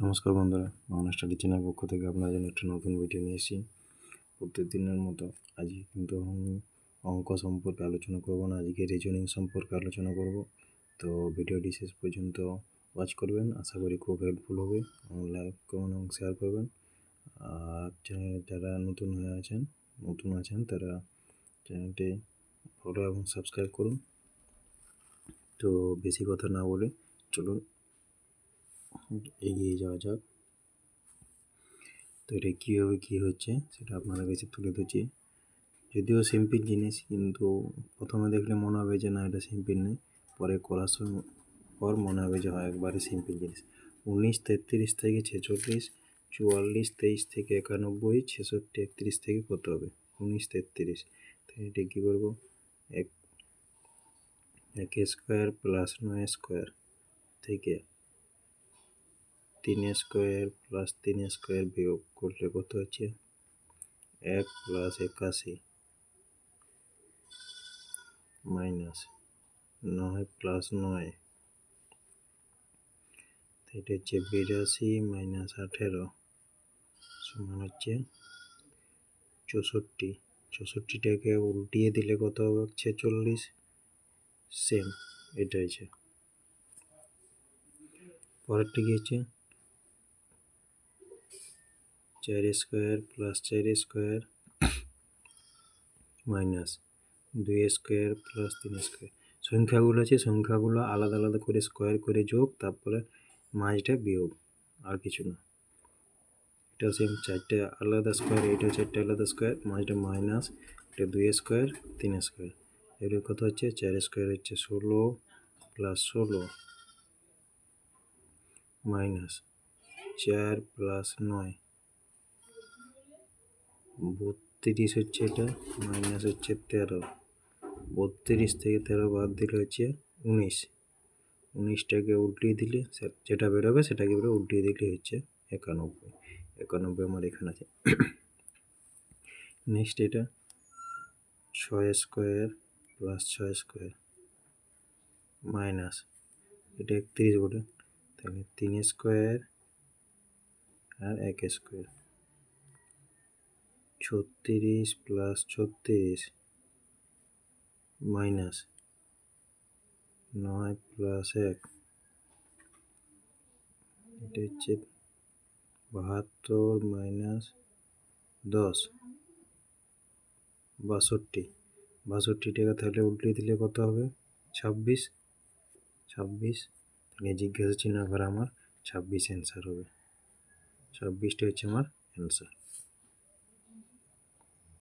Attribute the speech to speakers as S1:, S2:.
S1: নমস্কার বন্ধুরা, Bangla study channel পক্ষ থেকে আপনাদের জন্য একটা নতুন ভিডিও নিয়ে এসেছি। প্রত্যেক দিনের মতো আজকে কিন্তু আমি অঙ্ক সম্পর্কে আলোচনা করব না, আজকে রিজনিং সম্পর্কে আলোচনা করব। তো ভিডিওটি শেষ পর্যন্ত ওয়াচ করবেন, আশা করি খুব হেল্পফুল হবে। লাইক কমেন্ট এবং শেয়ার করবেন। আর চ্যানেলে যারা নতুন আছেন তারা চ্যানেলটি ফলো এবং সাবস্ক্রাইব করুন। তো বেশি কথা না বলে চলুন এগিয়ে যাওয়া যাক। তো এটা কীভাবে কী হচ্ছে সেটা আপনাদের কাছে তুলে ধরছি। যদিও সিম্পল জিনিস, কিন্তু প্রথমে দেখলে মনে হবে যে না এটা সিম্পল নেই, পরে করার সময় পর মনে হবে যে হয় একবারে সিম্পল জিনিস। 19, 33 থেকে 46, 44, 23 থেকে 91, 66, 31 থেকে কত হবে? 19, 33। তাই এটা কী করবো? এক স্কোয়ার প্লাস 9 স্কোয়ার থেকে 3 স্কোয়ার প্লাস 3 স্কোয়ার বিয়োগ করলে কত হচ্ছে? 1 প্লাস 81 মাইনাস 9 প্লাস 9, এটা হচ্ছে 82 মাইনাস 18 সমান হচ্ছে 64। 64টাকে উল্টিয়ে দিলে কত হবে? 46। সেম এটা হচ্ছে। পরেরটা কি হচ্ছে? 4 square plus 4 square minus 2 square plus 3 square. সংখ্যাগুলো আছে, সংখ্যাগুলো আলাদা আলাদা করে স্কোয়ার করে যোগ, তারপরে মাঝটা বিয়োগ, আর কিছু না। এটা সেম 4টে আলাদা স্কোয়ার, এটা 4টে আলাদা স্কোয়ার, মাঝটা মাইনাস, এটা 2 স্কোয়ার 3 স্কোয়ার। এর কত হচ্ছে? 4 স্কোয়ার হচ্ছে 16 প্লাস 16 মাইনাস 4 প্লাস 9 32 হচ্ছে, এটা মাইনাস হচ্ছে 13। 32 থেকে 13 বাদ দিলে হচ্ছে 19। 19টাকে উল্টিয়ে দিলে যেটা বেরোবে সেটাকে উল্টিয়ে দিলে হচ্ছে 91। 91 আমার এখানে আছে। নেক্সট এটা 6 স্কোয়ার প্লাস 6 স্কোয়ার মাইনাস, এটা 31 বলে, তাহলে 3 স্কোয়ার আর 1 স্কোয়ার। 36 প্লাস 36 মাইনাস 9 প্লাস 1, এটা হচ্ছে 72 মাইনাস 10 62। 62টাকে তাহলে উল্টিয়ে দিলে কত হবে? 26। তাহলে জিজ্ঞাসা চিহ্ন করে আমার 26 অ্যান্সার হবে। 26টা হচ্ছে আমার অ্যান্সার।